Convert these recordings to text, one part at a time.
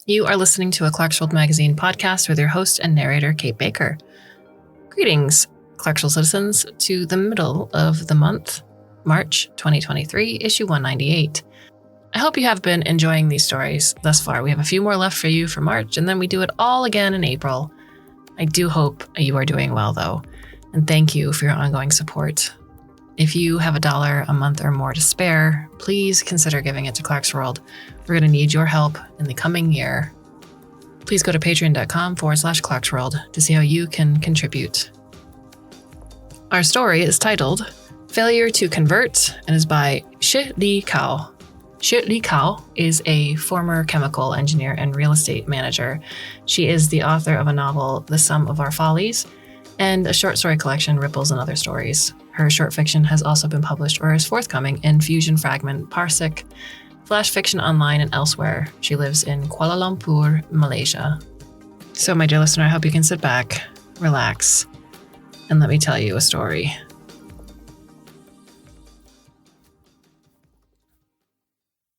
You are listening to a Clarkesworld Magazine podcast with your host and narrator, Kate Baker. Greetings, Clarkesworld citizens, to the middle of the month, March 2023, issue 198. I hope you have been enjoying these stories thus far. We have a few more left for you for March, and then we do it all again in April. I do hope you are doing well, though, and thank you for your ongoing support. If you have $1 a month or more to spare, please consider giving it to Clarkesworld. We're going to need your help in the coming year. Please go to patreon.com/Clarkesworld to see how you can contribute. Our story is titled Failure to Convert and is by Shih-Li Kow. Shih-Li Kow is a former chemical engineer and real estate manager. She is the author of a novel, The Sum of Our Follies, and a short story collection, Ripples and Other Stories. Her short fiction has also been published or is forthcoming in Fusion Fragment, Parsec, Flash Fiction Online, and elsewhere. She lives in Kuala Lumpur, Malaysia. So, my dear listener, I hope you can sit back, relax, and let me tell you a story.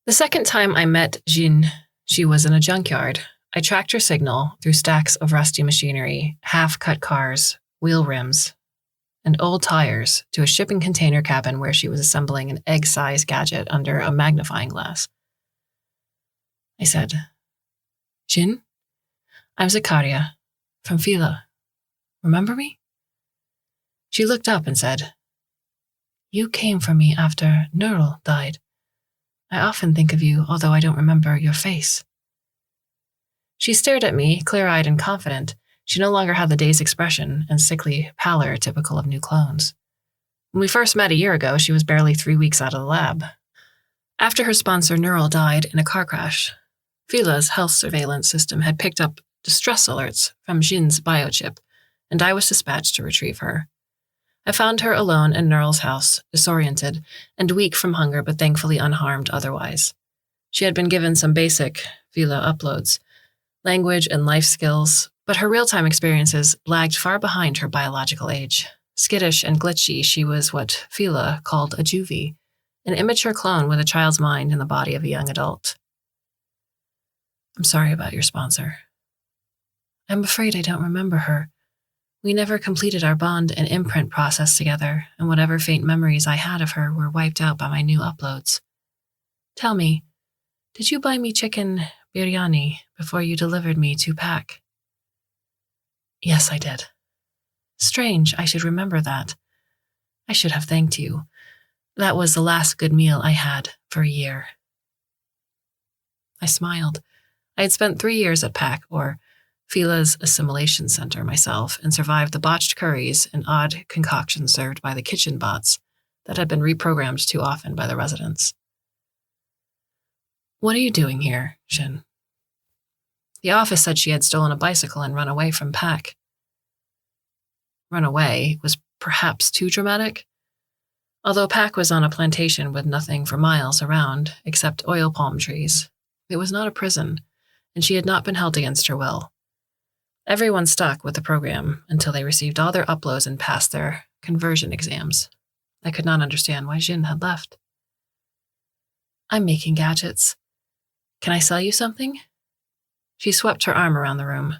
The second time I met Jin, she was in a junkyard. I tracked her signal through stacks of rusty machinery, half-cut cars, wheel rims, and old tires to a shipping container cabin where she was assembling an egg-sized gadget under a magnifying glass. I said, "Jin, I'm Zakaria from Fila. Remember me?" She looked up and said, "You came for me after Nurul died. I often think of you, although I don't remember your face." She stared at me, clear-eyed and confident. She no longer had the dazed expression and sickly pallor typical of new clones. When we first met a year ago, she was barely 3 weeks out of the lab. After her sponsor Nurul died in a car crash, Fila's health surveillance system had picked up distress alerts from Jin's biochip, and I was dispatched to retrieve her. I found her alone in Nurul's house, disoriented and weak from hunger but thankfully unharmed otherwise. She had been given some basic Fila uploads, language and life skills, but her real-time experiences lagged far behind her biological age. Skittish and glitchy, she was what Fila called a juvie, an immature clone with a child's mind in the body of a young adult. "I'm sorry about your sponsor. I'm afraid I don't remember her. We never completed our bond and imprint process together, and whatever faint memories I had of her were wiped out by my new uploads. Tell me, did you buy me chicken biryani before you delivered me to Pack?" "Yes, I did." "Strange, I should remember that. I should have thanked you. That was the last good meal I had for a year." I smiled. I had spent 3 years at Pack, or Fila's assimilation center, myself, and survived the botched curries and odd concoctions served by the kitchen bots that had been reprogrammed too often by the residents. "What are you doing here, Jin?" The office said she had stolen a bicycle and run away from Pack. Run away was perhaps too dramatic. Although Pack was on a plantation with nothing for miles around except oil palm trees, it was not a prison, and she had not been held against her will. Everyone stuck with the program until they received all their uploads and passed their conversion exams. I could not understand why Jin had left. "I'm making gadgets. Can I sell you something?" She swept her arm around the room.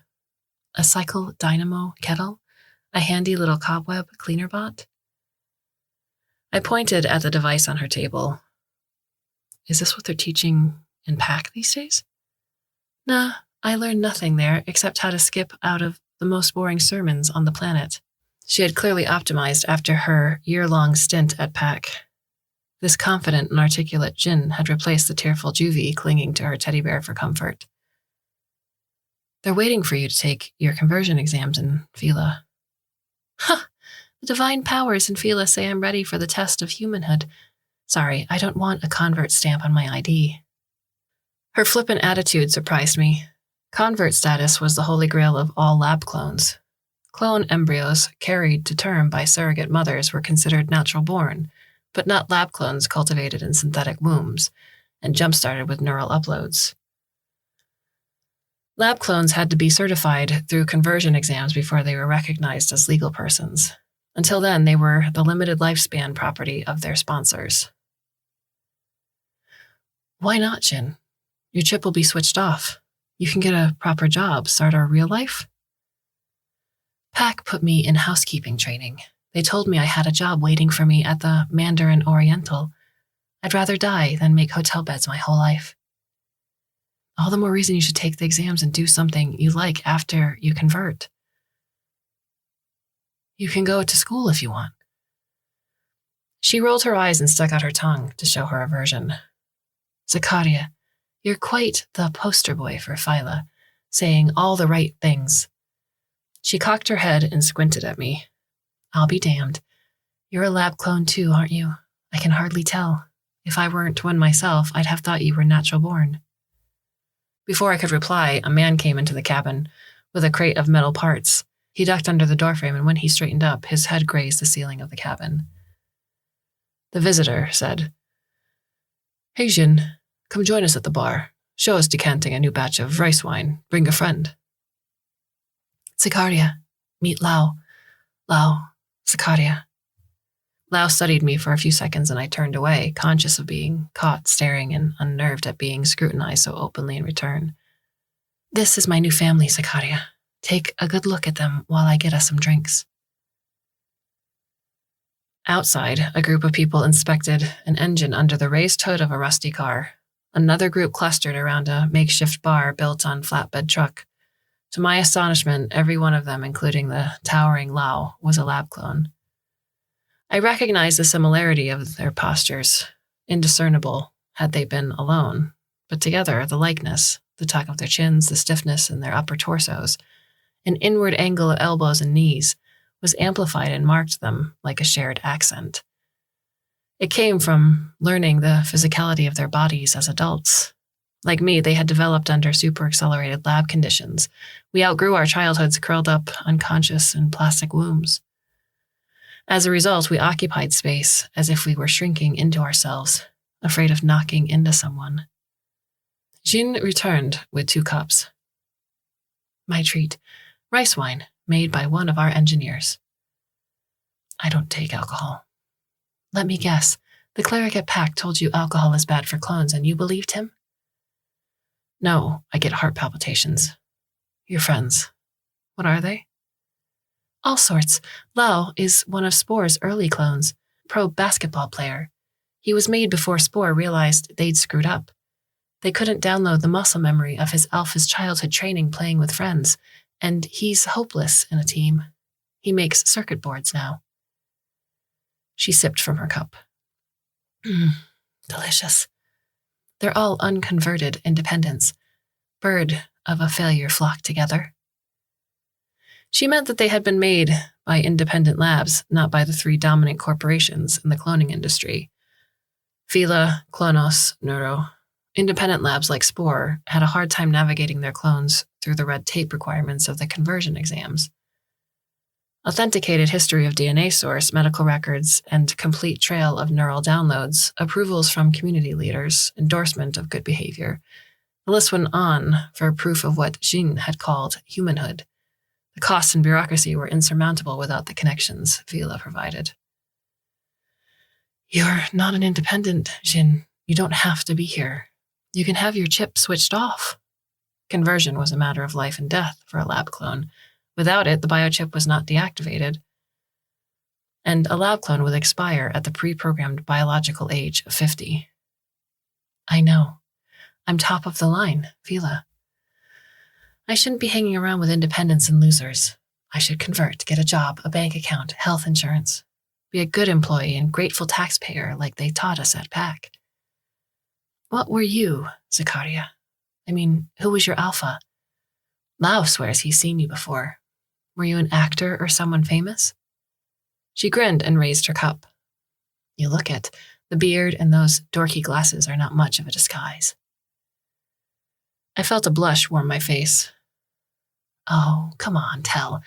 "A cycle dynamo kettle? A handy little cobweb cleaner bot?" I pointed at the device on her table. "Is this what they're teaching in Pack these days?" "Nah, I learned nothing there except how to skip out of the most boring sermons on the planet." She had clearly optimized after her year-long stint at Pack. This confident and articulate Jin had replaced the tearful juvie clinging to her teddy bear for comfort. "They're waiting for you to take your conversion exams in Fila." "Huh! The divine powers in Fila say I'm ready for the test of humanhood. Sorry, I don't want a convert stamp on my ID." Her flippant attitude surprised me. Convert status was the holy grail of all lab clones. Clone embryos carried to term by surrogate mothers were considered natural-born, but not lab clones cultivated in synthetic wombs and jump-started with neural uploads. Lab clones had to be certified through conversion exams before they were recognized as legal persons. Until then, they were the limited lifespan property of their sponsors. "Why not, Jin? Your chip will be switched off. You can get a proper job, start our real life? Pack put me in housekeeping training. They told me I had a job waiting for me at the Mandarin Oriental. I'd rather die than make hotel beds my whole life. All the more reason you should take the exams and do something you like after you convert. You can go to school if you want. She rolled her eyes and stuck out her tongue to show her aversion. Zakaria, you're quite the poster boy for Phyla, saying all the right things. She cocked her head and squinted at me. I'll be damned. You're a lab clone too, aren't you? I can hardly tell. If I weren't one myself, I'd have thought you were natural born. Before I could reply, a man came into the cabin with a crate of metal parts. He ducked under the doorframe, and when he straightened up, his head grazed the ceiling of the cabin. The visitor said, Hey, Jin, come join us at the bar. Show us decanting a new batch of rice wine. Bring a friend. Zakaria, meet Lau. Lau, Zakaria. Lau studied me for a few seconds, and I turned away, conscious of being caught staring and unnerved at being scrutinized so openly in return. This is my new family, Zakaria. Take a good look at them while I get us some drinks. Outside, a group of people inspected an engine under the raised hood of a rusty car. Another group clustered around a makeshift bar built on flatbed truck. To my astonishment, every one of them, including the towering Lau, was a lab clone. I recognized the similarity of their postures, indiscernible had they been alone, but together the likeness, the tuck of their chins, the stiffness in their upper torsos, an inward angle of elbows and knees, was amplified and marked them like a shared accent. It came from learning the physicality of their bodies as adults. Like me, they had developed under super-accelerated lab conditions. We outgrew our childhoods curled up, unconscious in plastic wombs. As a result, we occupied space as if we were shrinking into ourselves, afraid of knocking into someone. Jin returned with 2 cups. My treat, rice wine, made by one of our engineers. I don't take alcohol. Let me guess, the cleric at Pack told you alcohol is bad for clones and you believed him? No, I get heart palpitations. Your friends. What are they? All sorts. Lau is one of Spore's early clones, pro basketball player. He was made before Spore realized they'd screwed up. They couldn't download the muscle memory of his alpha's childhood training playing with friends, and he's hopeless in a team. He makes circuit boards now. She sipped from her cup. Delicious. They're all unconverted independents. Bird of a failure flock together. She meant that they had been made by independent labs, not by the 3 dominant corporations in the cloning industry. Phyla, Klonos, Neuro. Independent labs like Spore had a hard time navigating their clones through the red tape requirements of the conversion exams. Authenticated history of DNA source, medical records, and complete trail of neural downloads, approvals from community leaders, endorsement of good behavior. The list went on for proof of what Jin had called humanhood. The costs and bureaucracy were insurmountable without the connections Phyla provided. You're not an independent, Jin. You don't have to be here. You can have your chip switched off. Conversion was a matter of life and death for a lab clone. Without it, the biochip was not deactivated, and a lab clone would expire at the pre-programmed biological age of 50. I know. I'm top of the line, Phyla. I shouldn't be hanging around with independents and losers. I should convert, get a job, a bank account, health insurance, be a good employee and grateful taxpayer like they taught us at PAC. What were you, Zakaria? I mean, who was your alpha? Lau swears he's seen you before. Were you an actor or someone famous? She grinned and raised her cup. You look it. The beard and those dorky glasses are not much of a disguise. I felt a blush warm my face. Oh, come on, tell.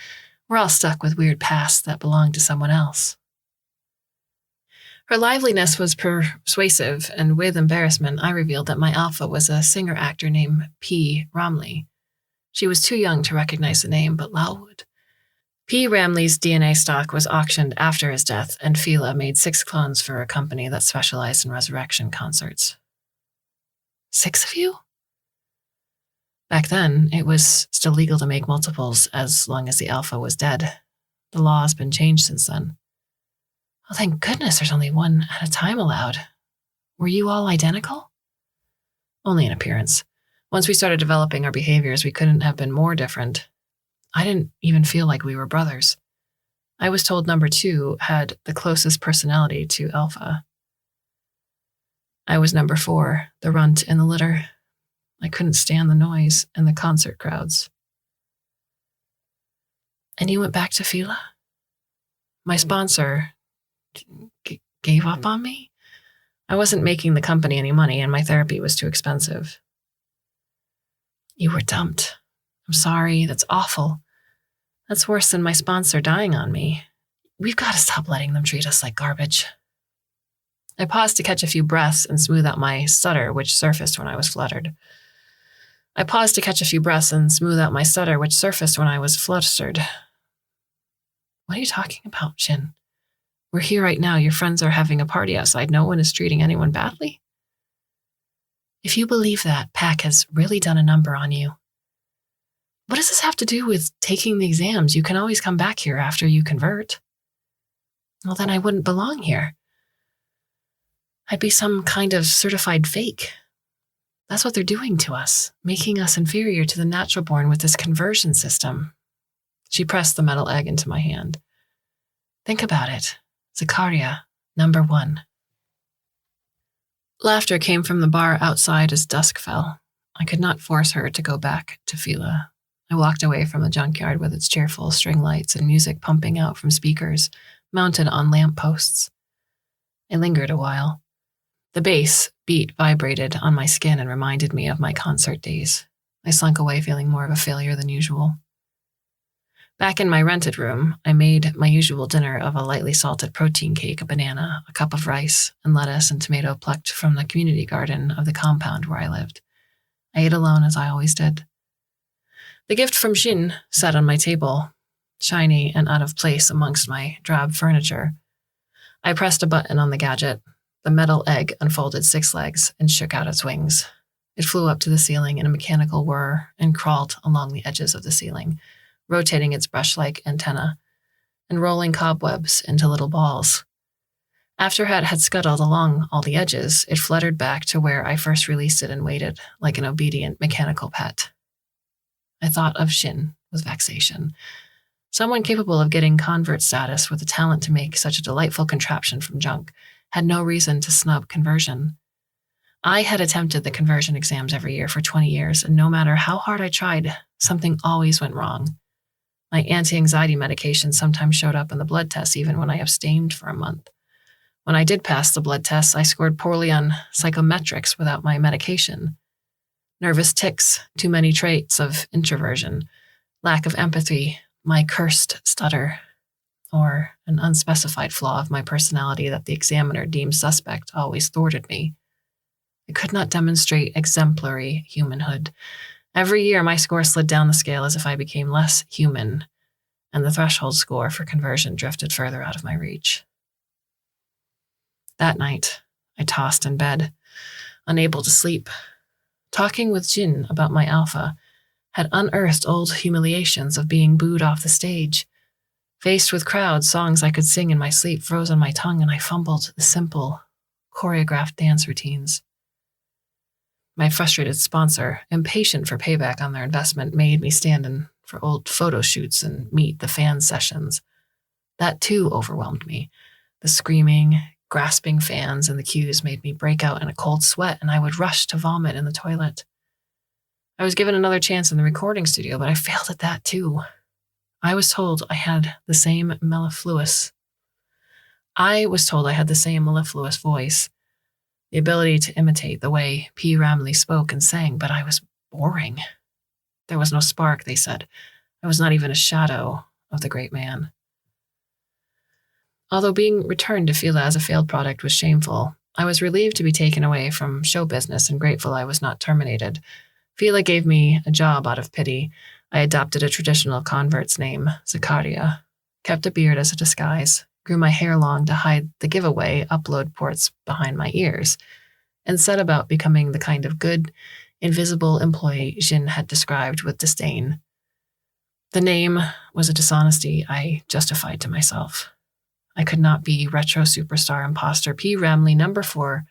We're all stuck with weird pasts that belong to someone else. Her liveliness was persuasive, and with embarrassment, I revealed that my alpha was a singer-actor named P. Romley. She was too young to recognize the name, but Lau would. P. Ramley's DNA stock was auctioned after his death, and Phyla made 6 clones for a company that specialized in resurrection concerts. 6 of you? Back then, it was still legal to make multiples as long as the alpha was dead. The law has been changed since then. Oh, thank goodness there's only one at a time allowed. Were you all identical? Only in appearance. Once we started developing our behaviors, we couldn't have been more different. I didn't even feel like we were brothers. I was told number 2 had the closest personality to Alpha. I was number 4, the runt in the litter. I couldn't stand the noise and the concert crowds. And you went back to Fila? My sponsor gave up on me? I wasn't making the company any money, and my therapy was too expensive. You were dumped. I'm sorry, that's awful. That's worse than my sponsor dying on me. We've got to stop letting them treat us like garbage. I paused to catch a few breaths and smooth out my stutter, which surfaced when I was flustered. What are you talking about, Shin? We're here right now. Your friends are having a party outside. No one is treating anyone badly. If you believe that, Pac has really done a number on you. What does this have to do with taking the exams? You can always come back here after you convert. Well, then I wouldn't belong here. I'd be some kind of certified fake. That's what they're doing to us, making us inferior to the natural born with this conversion system. She pressed the metal egg into my hand. Think about it. Zakaria, number 1. Laughter came from the bar outside as dusk fell. I could not force her to go back to Fila. I walked away from the junkyard with its cheerful string lights and music pumping out from speakers mounted on lamp posts. I lingered a while. The bass beat vibrated on my skin and reminded me of my concert days. I slunk away feeling more of a failure than usual. Back in my rented room, I made my usual dinner of a lightly salted protein cake, a banana, a cup of rice, and lettuce and tomato plucked from the community garden of the compound where I lived. I ate alone as I always did. The gift from Jin sat on my table, shiny and out of place amongst my drab furniture. I pressed a button on the gadget. The metal egg unfolded 6 legs and shook out its wings. It flew up to the ceiling in a mechanical whir and crawled along the edges of the ceiling, rotating its brush-like antenna and rolling cobwebs into little balls. After it had scuttled along all the edges, it fluttered back to where I first released it and waited like an obedient mechanical pet. I thought of Shin with vexation. Someone capable of getting convert status with the talent to make such a delightful contraption from junk had no reason to snub conversion. I had attempted the conversion exams every year for 20 years, and no matter how hard I tried, something always went wrong. My anti-anxiety medication sometimes showed up in the blood tests even when I abstained for a month. When I did pass the blood tests, I scored poorly on psychometrics without my medication. Nervous tics, too many traits of introversion, lack of empathy, my cursed stutter, or an unspecified flaw of my personality that the examiner deemed suspect always thwarted me. I could not demonstrate exemplary humanhood. Every year, my score slid down the scale as if I became less human, and the threshold score for conversion drifted further out of my reach. That night, I tossed in bed, unable to sleep. Talking with Jin about my alpha had unearthed old humiliations of being booed off the stage. Faced with crowds, songs I could sing in my sleep froze on my tongue, and I fumbled the simple, choreographed dance routines. My frustrated sponsor, impatient for payback on their investment, made me stand in for old photo shoots and meet the fan sessions. That too overwhelmed me. The screaming, grasping fans in the queues made me break out in a cold sweat, and I would rush to vomit in the toilet. I was given another chance in the recording studio, but I failed at that too. I was told I had the same mellifluous voice, the ability to imitate the way P. Ramlee spoke and sang, but I was boring. There was no spark, they said. I was not even a shadow of the great man. Although being returned to Fila as a failed product was shameful, I was relieved to be taken away from show business and grateful I was not terminated. Fila gave me a job out of pity. I adopted a traditional convert's name, Zakaria, kept a beard as a disguise, grew my hair long to hide the giveaway upload ports behind my ears, and set about becoming the kind of good, invisible employee Jin had described with disdain. The name was a dishonesty I justified to myself. I could not be retro superstar imposter P. Ramley No. 4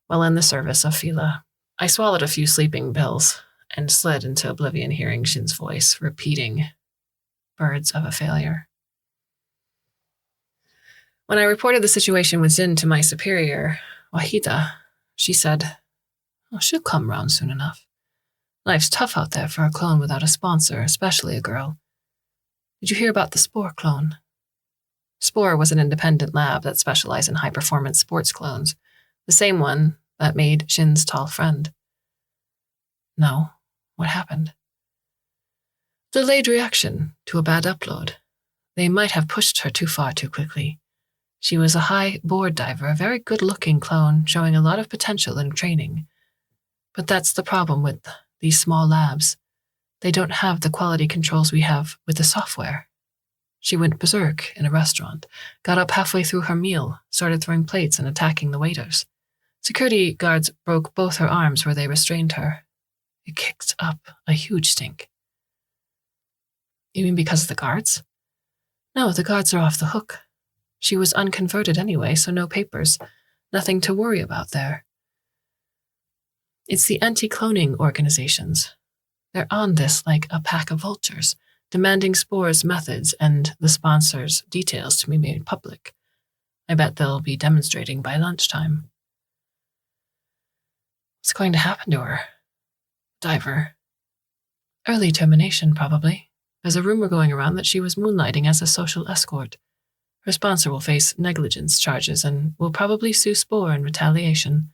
while in the service of Fila. I swallowed a few sleeping pills and slid into oblivion, hearing Jin's voice repeating, "Birds of a failure." When I reported the situation with Jin to my superior, Wahida, she said, "Oh, she'll come round soon enough. Life's tough out there for a clone without a sponsor, especially a girl. Did you hear about the Spore clone?" Spore was an independent lab that specialized in high-performance sports clones, the same one that made Jin's tall friend. No. What happened? Delayed reaction to a bad upload. They might have pushed her too far too quickly. She was a high board diver, a very good-looking clone, showing a lot of potential in training. But that's the problem with these small labs. They don't have the quality controls we have with the software. She went berserk in a restaurant, got up halfway through her meal, started throwing plates and attacking the waiters. Security guards broke both her arms where they restrained her. It kicked up a huge stink. You mean because of the guards? No, the guards are off the hook. She was unconverted anyway, so no papers. Nothing to worry about there. It's the anti-cloning organizations. They're on this like a pack of vultures, demanding Spore's methods and the sponsors' details to be made public. I bet they'll be demonstrating by lunchtime. What's going to happen to her? Diver. Early termination, probably. There's a rumor going around that she was moonlighting as a social escort. Her sponsor will face negligence charges and will probably sue Spore in retaliation.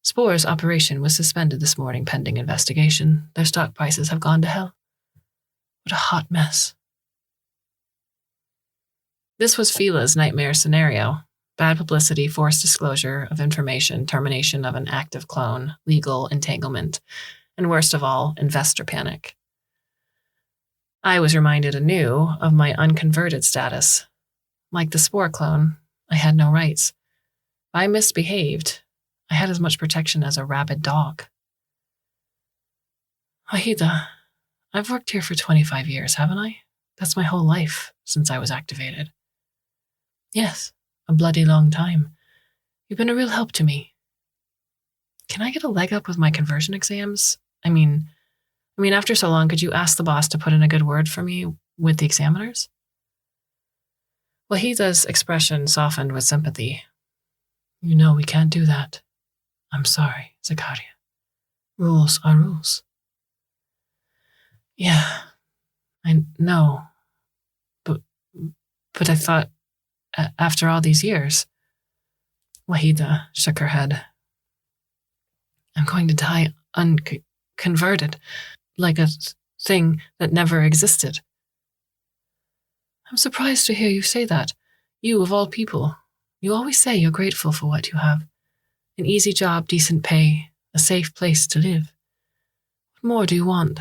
Spore's operation was suspended this morning pending investigation. Their stock prices have gone to hell. What a hot mess. This was Fila's nightmare scenario. Bad publicity, forced disclosure of information, termination of an active clone, legal entanglement, and worst of all, investor panic. I was reminded anew of my unconverted status. Like the Spore clone, I had no rights. If I misbehaved, I had as much protection as a rabid dog. Wahida, I've worked here for 25 years, haven't I? That's my whole life since I was activated. Yes, a bloody long time. You've been a real help to me. Can I get a leg up with my conversion exams? I mean, after so long, could you ask the boss to put in a good word for me with the examiners? Wahida's expression softened with sympathy. You know we can't do that. I'm sorry, Zakaria. Rules are rules. Yeah, I know. But I thought, after all these years... Wahida shook her head. I'm going to die unconverted, like a thing that never existed. I'm surprised to hear you say that. You, of all people, you always say you're grateful for what you have. An easy job, decent pay, a safe place to live. What more do you want?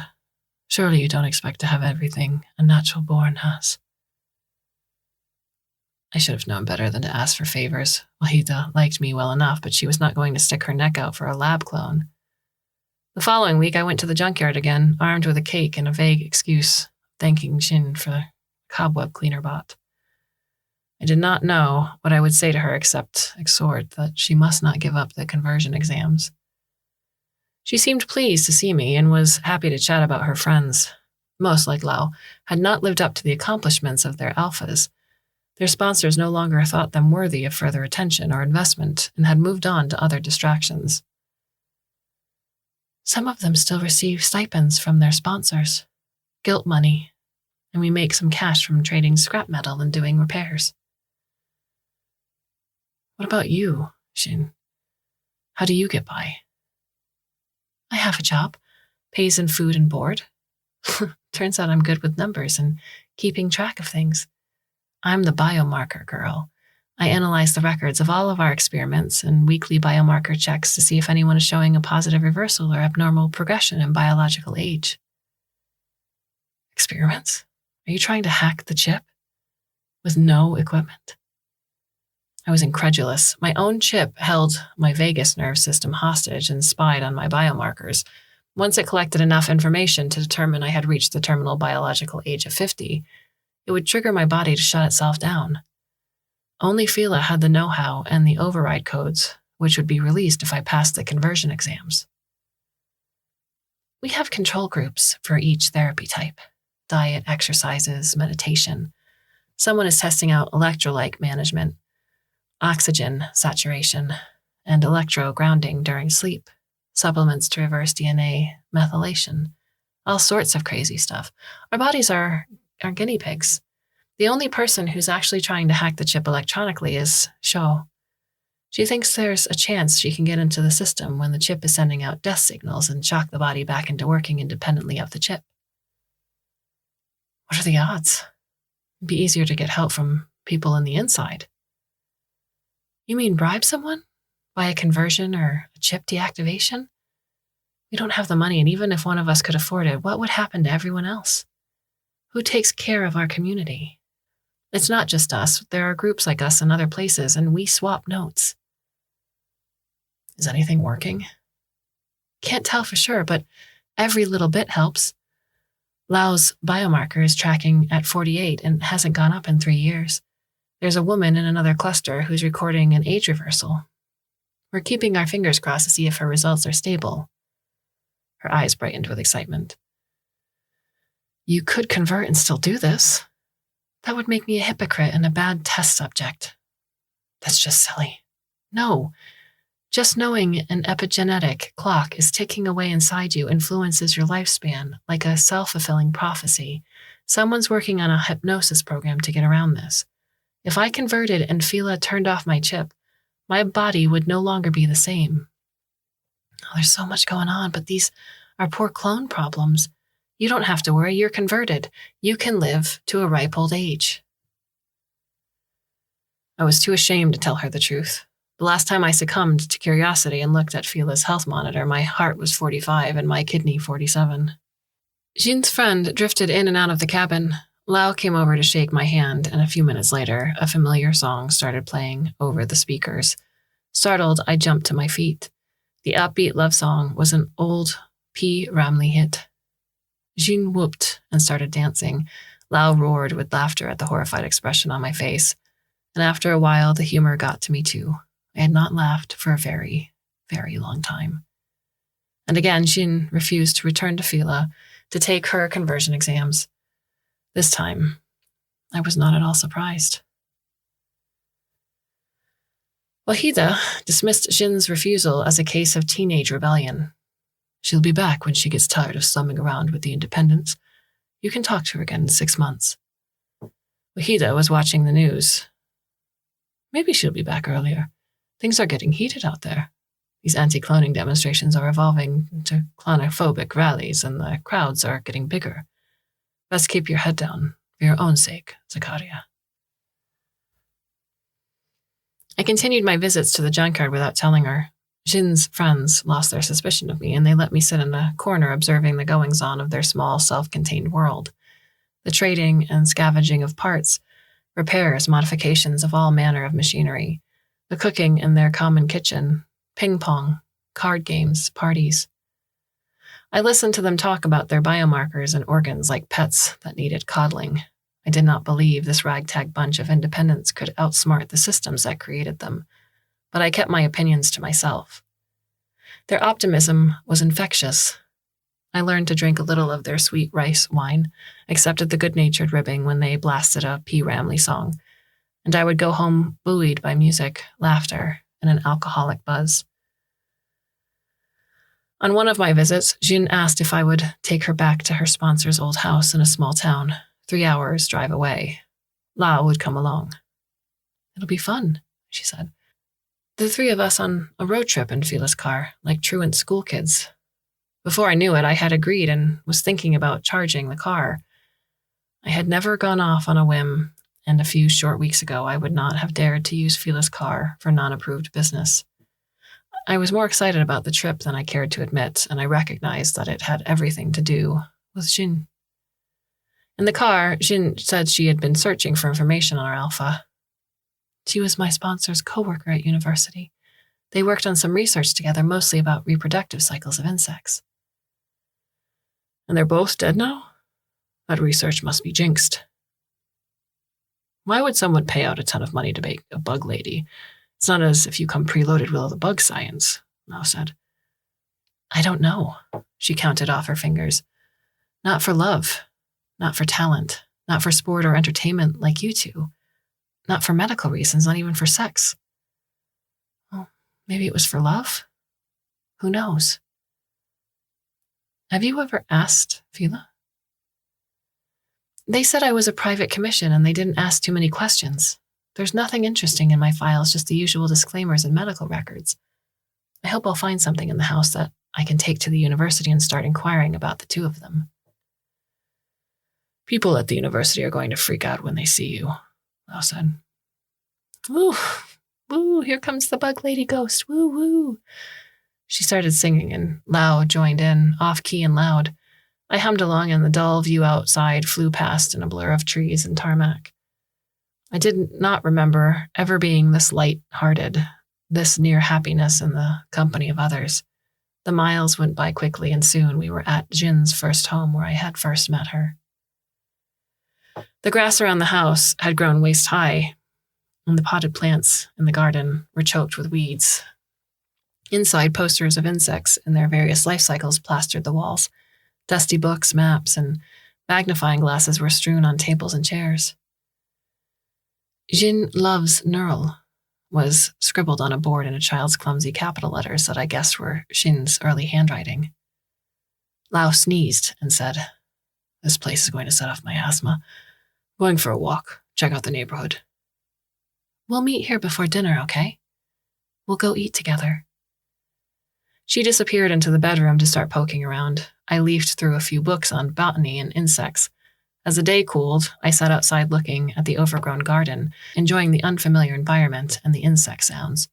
Surely you don't expect to have everything a natural born has. I should have known better than to ask for favors. Wahida liked me well enough, but she was not going to stick her neck out for a lab clone. The following week, I went to the junkyard again, armed with a cake and a vague excuse, thanking Jin for the cobweb cleaner bot. I did not know what I would say to her except exhort that she must not give up the conversion exams. She seemed pleased to see me and was happy to chat about her friends. Most, like Lau, had not lived up to the accomplishments of their alphas. Their sponsors no longer thought them worthy of further attention or investment and had moved on to other distractions. Some of them still receive stipends from their sponsors, guilt money, and we make some cash from trading scrap metal and doing repairs. What about you, Jin? How do you get by? I have a job, pays in food and board. Turns out I'm good with numbers and keeping track of things. I'm the biomarker girl. I analyze the records of all of our experiments and weekly biomarker checks to see if anyone is showing a positive reversal or abnormal progression in biological age. Experiments? Are you trying to hack the chip? With no equipment? I was incredulous. My own chip held my vagus nerve system hostage and spied on my biomarkers. Once it collected enough information to determine I had reached the terminal biological age of 50, it would trigger my body to shut itself down. Only Fila had the know-how and the override codes, which would be released if I passed the conversion exams. We have control groups for each therapy type: diet, exercises, meditation. Someone is testing out electrolyte management, oxygen saturation, and electro-grounding during sleep, supplements to reverse DNA methylation, all sorts of crazy stuff. Our bodies are guinea pigs. The only person who's actually trying to hack the chip electronically is Shou. She thinks there's a chance she can get into the system when the chip is sending out death signals and shock the body back into working independently of the chip. What are the odds? It'd be easier to get help from people in the inside. You mean bribe someone? Buy a conversion or a chip deactivation? We don't have the money, and even if one of us could afford it, what would happen to everyone else? Who takes care of our community? It's not just us. There are groups like us in other places, and we swap notes. Is anything working? Can't tell for sure, but every little bit helps. Lau's biomarker is tracking at 48 and hasn't gone up in 3 years. There's a woman in another cluster who's recording an age reversal. We're keeping our fingers crossed to see if her results are stable. Her eyes brightened with excitement. You could convert and still do this. That would make me a hypocrite and a bad test subject. That's just silly. No. Just knowing an epigenetic clock is ticking away inside you influences your lifespan like a self-fulfilling prophecy. Someone's working on a hypnosis program to get around this. If I converted and Fila turned off my chip, my body would no longer be the same. Oh, there's so much going on, but these are poor clone problems. You don't have to worry, you're converted. You can live to a ripe old age. I was too ashamed to tell her the truth. The last time I succumbed to curiosity and looked at Fila's health monitor, my heart was 45 and my kidney 47. Jin's friend drifted in and out of the cabin. Lau came over to shake my hand, and a few minutes later, a familiar song started playing over the speakers. Startled, I jumped to my feet. The upbeat love song was an old P. Ramlee hit. Jin whooped and started dancing. Lau roared with laughter at the horrified expression on my face. And after a while, the humor got to me too. I had not laughed for a very, very long time. And again, Jin refused to return to Fila to take her conversion exams. This time, I was not at all surprised. Wahida dismissed Jin's refusal as a case of teenage rebellion. She'll be back when she gets tired of slumming around with the independents. You can talk to her again in 6 months. Wahida was watching the news. Maybe she'll be back earlier. Things are getting heated out there. These anti-cloning demonstrations are evolving into clonophobic rallies, and the crowds are getting bigger. Best keep your head down, for your own sake, Zakaria. I continued my visits to the junkyard without telling her. Jin's friends lost their suspicion of me, and they let me sit in a corner observing the goings-on of their small, self-contained world. The trading and scavenging of parts, repairs, modifications of all manner of machinery, the cooking in their common kitchen, ping-pong, card games, parties. I listened to them talk about their biomarkers and organs like pets that needed coddling. I did not believe this ragtag bunch of independents could outsmart the systems that created them, but I kept my opinions to myself. Their optimism was infectious. I learned to drink a little of their sweet rice wine, accepted the good-natured ribbing when they blasted a P. Ramlee song, and I would go home buoyed by music, laughter, and an alcoholic buzz. On one of my visits, Jin asked if I would take her back to her sponsor's old house in a small town, 3 hours drive away. Lau would come along. It'll be fun, she said. The 3 of us on a road trip in Fila's car, like truant school kids. Before I knew it, I had agreed and was thinking about charging the car. I had never gone off on a whim, and a few short weeks ago I would not have dared to use Fila's car for non-approved business. I was more excited about the trip than I cared to admit, and I recognized that it had everything to do with Jin. In the car, Jin said she had been searching for information on our alpha. She was my sponsor's co-worker at university. They worked on some research together, mostly about reproductive cycles of insects. And they're both dead now? That research must be jinxed. Why would someone pay out a ton of money to make a bug lady? It's not as if you come preloaded with all the bug science, Lau said. I don't know. She counted off her fingers. Not for love. Not for talent. Not for sport or entertainment like you two. Not for medical reasons, not even for sex. Well, maybe it was for love? Who knows? Have you ever asked, Fila? They said I was a private commission and they didn't ask too many questions. There's nothing interesting in my files, just the usual disclaimers and medical records. I hope I'll find something in the house that I can take to the university and start inquiring about the two of them. People at the university are going to freak out when they see you, Lau said. Woo, woo, here comes the bug lady ghost, woo, woo. She started singing and Lau joined in, off-key and loud. I hummed along and the dull view outside flew past in a blur of trees and tarmac. I did not remember ever being this light-hearted, this near happiness in the company of others. The miles went by quickly and soon we were at Jin's first home where I had first met her. The grass around the house had grown waist-high, and the potted plants in the garden were choked with weeds. Inside, posters of insects in their various life cycles plastered the walls. Dusty books, maps, and magnifying glasses were strewn on tables and chairs. Jin loves Neural was scribbled on a board in a child's clumsy capital letters that I guessed were Shin's early handwriting. Lau sneezed and said, This place is going to set off my asthma. Going for a walk, check out the neighborhood. We'll meet here before dinner, okay? We'll go eat together. She disappeared into the bedroom to start poking around. I leafed through a few books on botany and insects. As the day cooled, I sat outside looking at the overgrown garden, enjoying the unfamiliar environment and the insect sounds.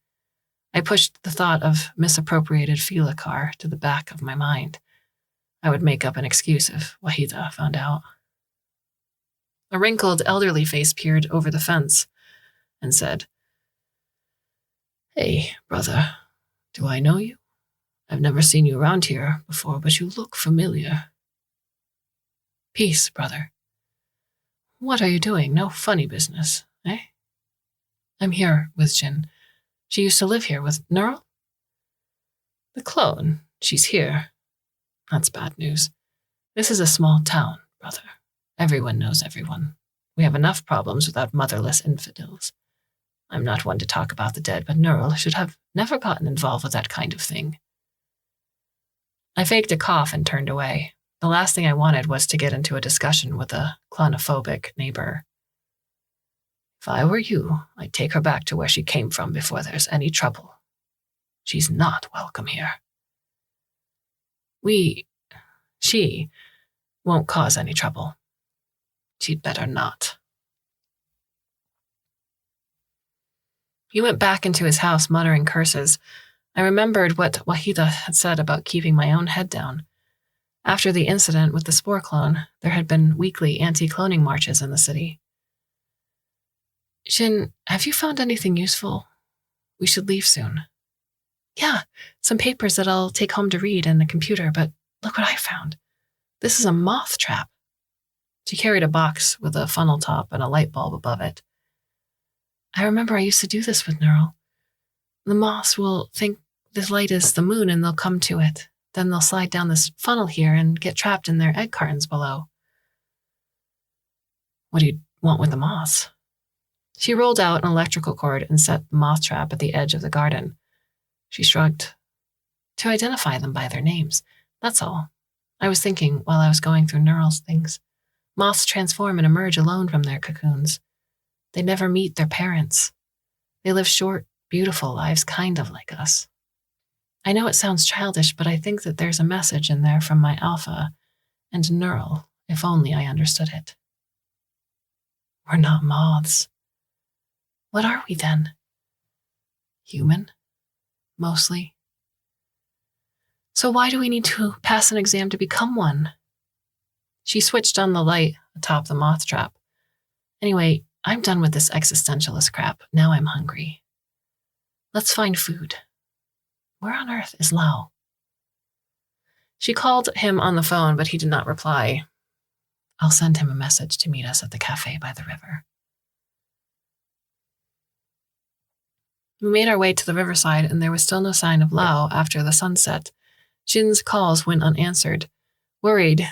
I pushed the thought of misappropriated Shih-Li Kow to the back of my mind. I would make up an excuse if Wahida found out. A wrinkled, elderly face peered over the fence and said, Hey, brother, do I know you? I've never seen you around here before, but you look familiar. Peace, brother. What are you doing? No funny business, eh? I'm here with Jin. She used to live here with Neural? The clone. She's here. That's bad news. This is a small town, brother. Everyone knows everyone. We have enough problems without motherless infidels. I'm not one to talk about the dead, but Neural should have never gotten involved with that kind of thing. I faked a cough and turned away. The last thing I wanted was to get into a discussion with a clonophobic neighbor. If I were you, I'd take her back to where she came from before there's any trouble. She's not welcome here. She won't cause any trouble. She'd better not. He went back into his house, muttering curses. I remembered what Wahida had said about keeping my own head down. After the incident with the spore clone, there had been weekly anti-cloning marches in the city. Jin, have you found anything useful? We should leave soon. Yeah, some papers that I'll take home to read and a computer, but look what I found. This is a moth trap. She carried a box with a funnel top and a light bulb above it. I remember I used to do this with Neural. The moths will think the light is the moon and they'll come to it. Then they'll slide down this funnel here and get trapped in their egg cartons below. What do you want with the moths? She rolled out an electrical cord and set the moth trap at the edge of the garden. She shrugged. To identify them by their names, that's all. I was thinking while I was going through Neural's things. Moths transform and emerge alone from their cocoons. They never meet their parents. They live short, beautiful lives, kind of like us. I know it sounds childish, but I think that there's a message in there from my alpha and Neural, if only I understood it. We're not moths. What are we then? Human, mostly. So why do we need to pass an exam to become one? She switched on the light atop the moth trap. Anyway, I'm done with this existentialist crap. Now I'm hungry. Let's find food. Where on earth is Lau? She called him on the phone, but he did not reply. I'll send him a message to meet us at the cafe by the river. We made our way to the riverside, and there was still no sign of Lau after the sunset. Jin's calls went unanswered. Worried,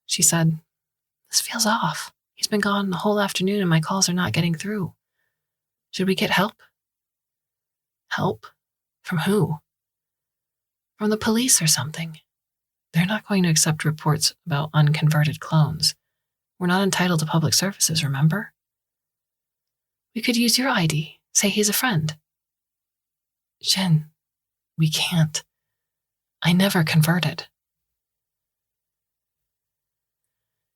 she said, "This feels off. He's been gone the whole afternoon and my calls are not getting through. Should we get help?" Help? From who? From the police or something. They're not going to accept reports about unconverted clones. We're not entitled to public services, remember? We could use your ID. Say he's a friend. Jin, we can't. I never converted.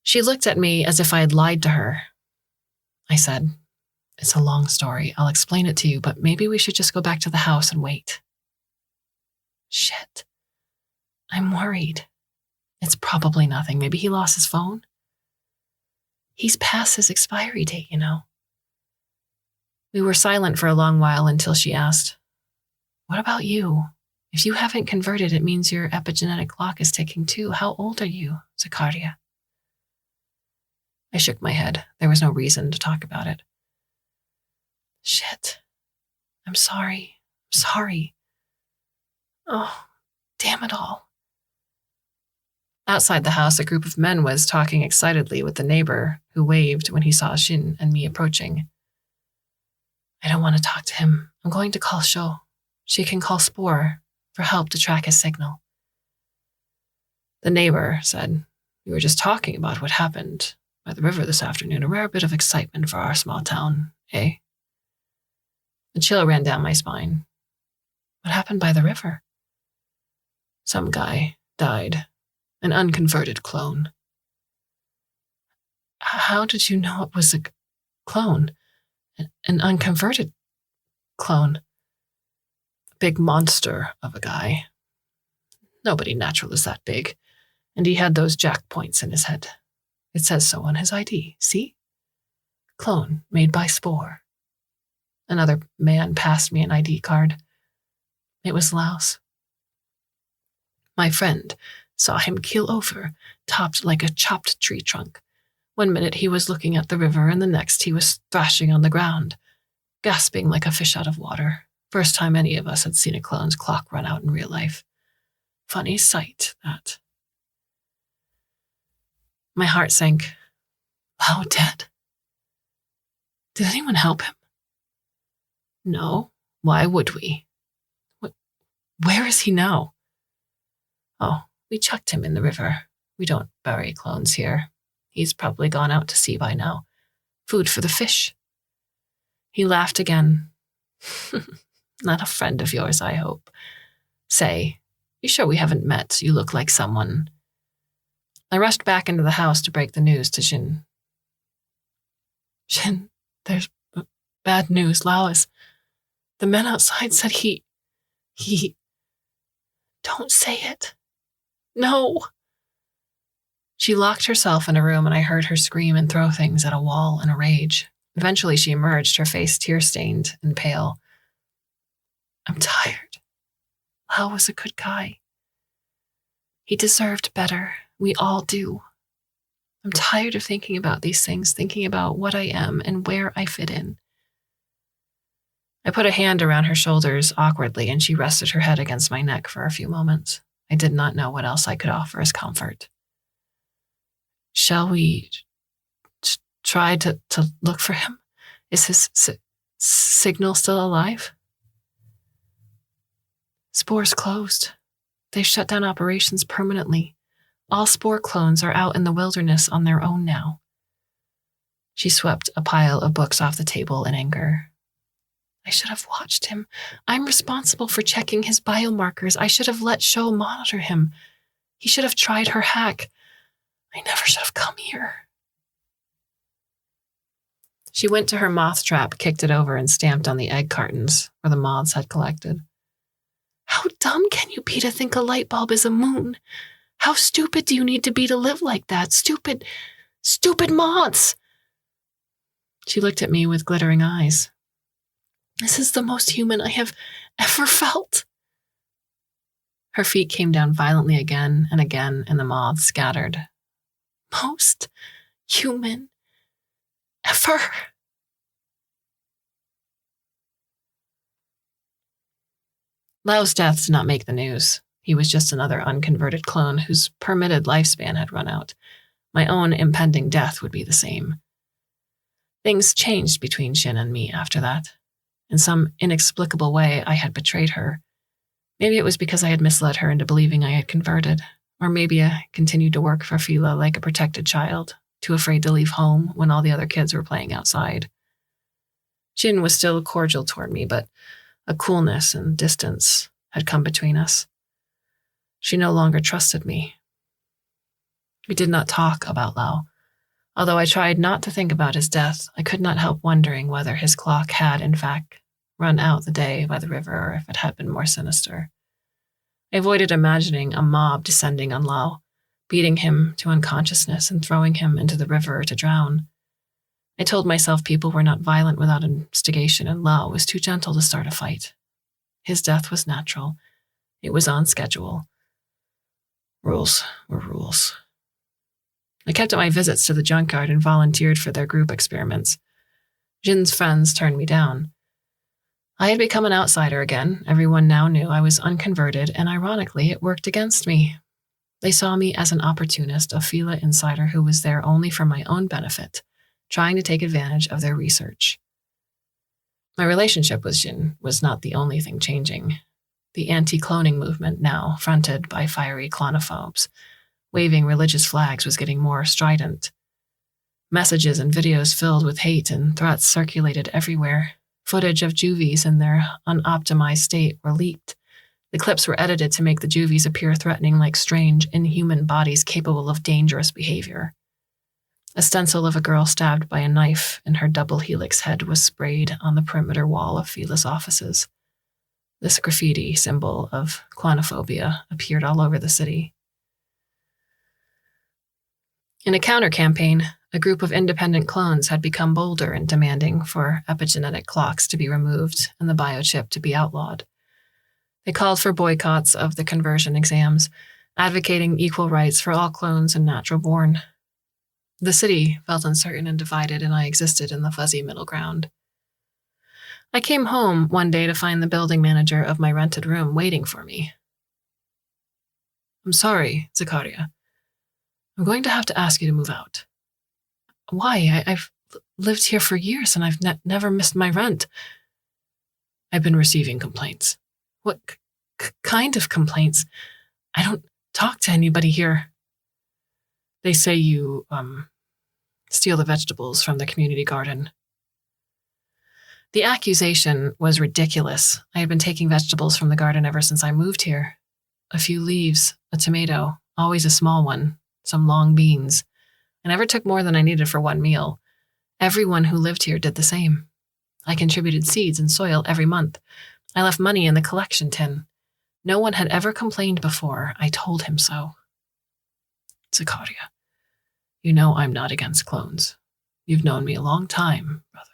She looked at me as if I had lied to her. I said, "It's a long story. I'll explain it to you, but maybe we should just go back to the house and wait." Shit. I'm worried. It's probably nothing. Maybe he lost his phone. He's past his expiry date, you know. We were silent for a long while until she asked, "What about you? If you haven't converted, it means your epigenetic clock is ticking too. How old are you, Zakaria?" I shook my head. There was no reason to talk about it. Shit. I'm sorry. I'm sorry. Oh, damn it all. Outside the house, a group of men was talking excitedly with the neighbor who waved when he saw Jin and me approaching. I don't want to talk to him. I'm going to call Shou. She can call Spore for help to track his signal. The neighbor said, "We were just talking about what happened by the river this afternoon. A rare bit of excitement for our small town, eh?" A chill ran down my spine. What happened by the river? Some guy died. An unconverted clone. How did you know it was a clone? An unconverted clone? A big monster of a guy. Nobody natural is that big. And he had those jack points in his head. It says so on his ID, see? Clone made by Spore. Another man passed me an ID card. It was Lau's. My friend saw him keel over, topped like a chopped tree trunk. One minute he was looking at the river, and the next he was thrashing on the ground, gasping like a fish out of water. First time any of us had seen a clone's clock run out in real life. Funny sight, that. My heart sank. Lau dead? Did anyone help him? No. Why would we? Where is he now? Oh, we chucked him in the river. We don't bury clones here. He's probably gone out to sea by now. Food for the fish. He laughed again. Not a friend of yours, I hope. Say, you sure we haven't met? You look like someone. I rushed back into the house to break the news to Jin. Jin, there's bad news. Lau is... The men outside said he... Don't say it. No. She locked herself in a room and I heard her scream and throw things at a wall in a rage. Eventually she emerged, her face tear-stained and pale. I'm tired. Lau was a good guy. He deserved better. We all do. I'm tired of thinking about these things, thinking about what I am and where I fit in. I put a hand around her shoulders awkwardly and she rested her head against my neck for a few moments. I did not know what else I could offer as comfort. Shall we try to look for him? Is his signal still alive? Spore's closed. They've shut down operations permanently. All Spore clones are out in the wilderness on their own now. She swept a pile of books off the table in anger. I should have watched him. I'm responsible for checking his biomarkers. I should have let Shou monitor him. He should have tried her hack. I never should have come here. She went to her moth trap, kicked it over, and stamped on the egg cartons where the moths had collected. How dumb can you be to think a light bulb is a moon? How stupid do you need to be to live like that? Stupid moths! She looked at me with glittering eyes. This is the most human I have ever felt. Her feet came down violently again and again, and the moths scattered. Most human ever. Lau's death did not make the news. He was just another unconverted clone whose permitted lifespan had run out. My own impending death would be the same. Things changed between Shin and me after that. In some inexplicable way, I had betrayed her. Maybe it was because I had misled her into believing I had converted, or maybe I continued to work for Phila like a protected child, too afraid to leave home when all the other kids were playing outside. Shin was still cordial toward me, but a coolness and distance had come between us. She no longer trusted me. We did not talk about Lau. Although I tried not to think about his death, I could not help wondering whether his clock had, in fact, run out the day by the river or if it had been more sinister. I avoided imagining a mob descending on Lau, beating him to unconsciousness and throwing him into the river to drown. I told myself people were not violent without instigation, and Lau was too gentle to start a fight. His death was natural. It was on schedule. Rules were rules. I kept up my visits to the junkyard and volunteered for their group experiments. Jin's friends turned me down. I had become an outsider again. Everyone now knew I was unconverted, and ironically, it worked against me. They saw me as an opportunist, a Phila insider who was there only for my own benefit, trying to take advantage of their research. My relationship with Jin was not the only thing changing. The anti-cloning movement, now fronted by fiery clonophobes, waving religious flags, was getting more strident. Messages and videos filled with hate and threats circulated everywhere. Footage of juvies in their unoptimized state were leaked. The clips were edited to make the juvies appear threatening like strange, inhuman bodies capable of dangerous behavior. A stencil of a girl stabbed by a knife in her double helix head was sprayed on the perimeter wall of Phila's offices. This graffiti symbol of clonophobia appeared all over the city. In a counter-campaign, a group of independent clones had become bolder in demanding for epigenetic clocks to be removed and the biochip to be outlawed. They called for boycotts of the conversion exams, advocating equal rights for all clones and natural-born. The city felt uncertain and divided, and I existed in the fuzzy middle ground. I came home one day to find the building manager of my rented room waiting for me. "I'm sorry, Zakaria. I'm going to have to ask you to move out." "Why? I've lived here for years and I've never missed my rent." "I've been receiving complaints." "What kind of complaints? I don't talk to anybody here." "They say you, steal the vegetables from the community garden." The accusation was ridiculous. I had been taking vegetables from the garden ever since I moved here. A few leaves, a tomato, always a small one, some long beans. I never took more than I needed for one meal. Everyone who lived here did the same. I contributed seeds and soil every month. I left money in the collection tin. No one had ever complained before. I told him so. "Zakaria, you know I'm not against clones. You've known me a long time, brother.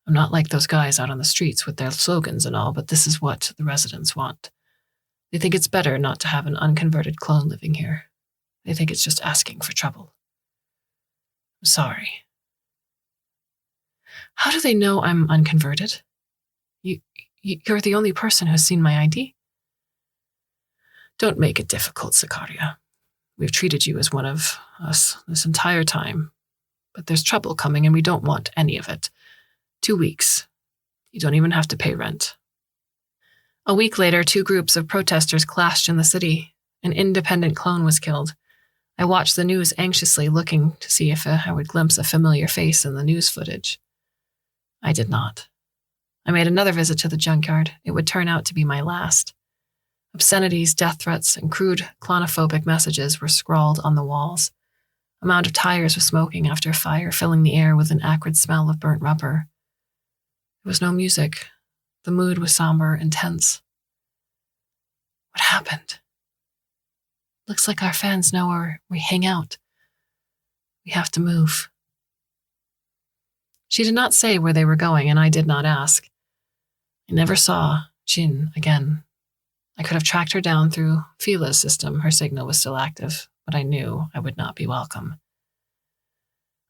I'm not like those guys out on the streets with their slogans and all, but this is what the residents want. They think it's better not to have an unconverted clone living here. They think it's just asking for trouble. I'm sorry." "How do they know I'm unconverted? You're the only person who's seen my ID." "Don't make it difficult, Zakaria. We've treated you as one of us this entire time, but there's trouble coming and we don't want any of it. 2 weeks. You don't even have to pay rent." A week later, 2 groups of protesters clashed in the city. An independent clone was killed. I watched the news anxiously, looking to see if I would glimpse a familiar face in the news footage. I did not. I made another visit to the junkyard. It would turn out to be my last. Obscenities, death threats, and crude clonophobic messages were scrawled on the walls. A mound of tires was smoking after a fire, filling the air with an acrid smell of burnt rubber. There was no music. The mood was somber and tense. What happened? Looks like our fans know where we hang out. We have to move. She did not say where they were going, and I did not ask. I never saw Jin again. I could have tracked her down through Fila's system. Her signal was still active, but I knew I would not be welcome.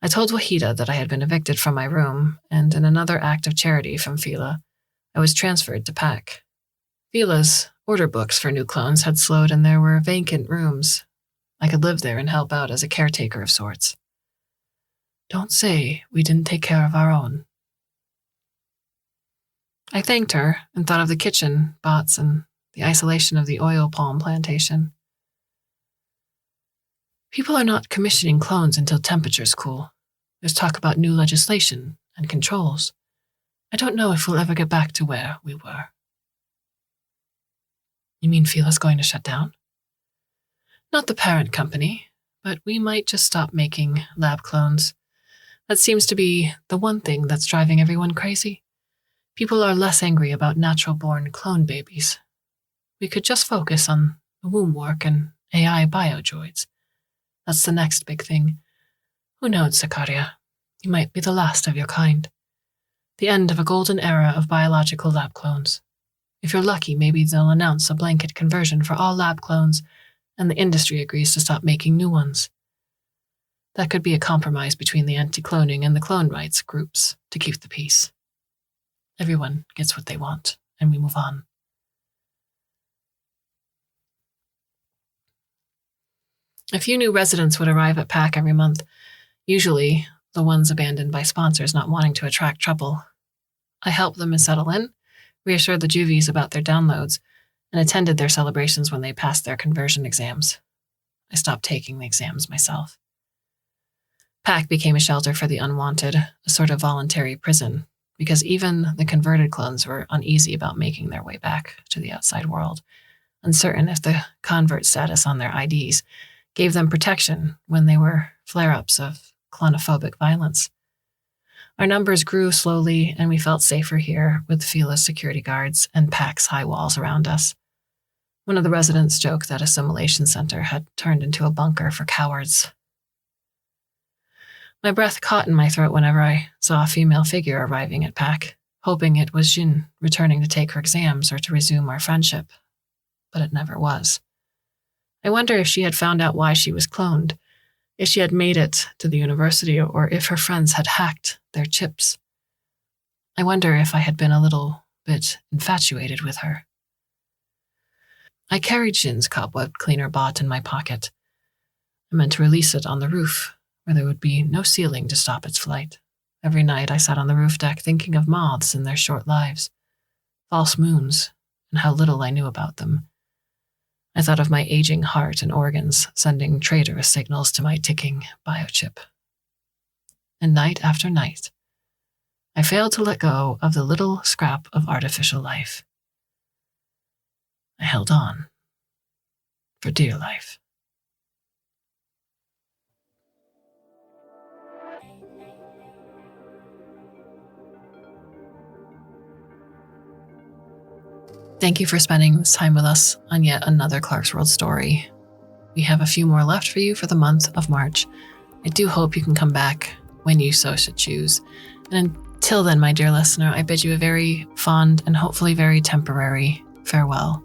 I told Wahida that I had been evicted from my room, and in another act of charity from Fila, I was transferred to Pack. Fila's order books for new clones had slowed, and there were vacant rooms. I could live there and help out as a caretaker of sorts. Don't say we didn't take care of our own. I thanked her and thought of the kitchen, bots, and the isolation of the oil palm plantation. People are not commissioning clones until temperatures cool. There's talk about new legislation and controls. I don't know if we'll ever get back to where we were. You mean Fila's going to shut down? Not the parent company, but we might just stop making lab clones. That seems to be the one thing that's driving everyone crazy. People are less angry about natural-born clone babies. We could just focus on the womb work and AI biodroids. That's the next big thing. Who knows, Zakaria? You might be the last of your kind. The end of a golden era of biological lab clones. If you're lucky, maybe they'll announce a blanket conversion for all lab clones, and the industry agrees to stop making new ones. That could be a compromise between the anti-cloning and the clone rights groups to keep the peace. Everyone gets what they want, and we move on. A few new residents would arrive at Pack every month, usually the ones abandoned by sponsors not wanting to attract trouble. I helped them settle in, reassured the juvies about their downloads, and attended their celebrations when they passed their conversion exams. I stopped taking the exams myself. Pack became a shelter for the unwanted, a sort of voluntary prison, because even the converted clones were uneasy about making their way back to the outside world, uncertain if the convert status on their IDs gave them protection when they were flare-ups of clonophobic violence. Our numbers grew slowly, and we felt safer here with Fila's security guards and Pack's high walls around us. One of the residents joked that Assimilation Center had turned into a bunker for cowards. My breath caught in my throat whenever I saw a female figure arriving at Pack, hoping it was Jin returning to take her exams or to resume our friendship. But it never was. I wonder if she had found out why she was cloned, if she had made it to the university, or if her friends had hacked their chips. I wonder if I had been a little bit infatuated with her. I carried Jin's cobweb cleaner bot in my pocket. I meant to release it on the roof, where there would be no ceiling to stop its flight. Every night I sat on the roof deck thinking of moths and their short lives, false moons, and how little I knew about them. I thought of my aging heart and organs sending traitorous signals to my ticking biochip. And night after night, I failed to let go of the little scrap of artificial life. I held on for dear life. Thank you for spending this time with us on yet another Clarkesworld story. We have a few more left for you for the month of March. I do hope you can come back when you so should choose. And until then, my dear listener, I bid you a very fond and hopefully very temporary farewell.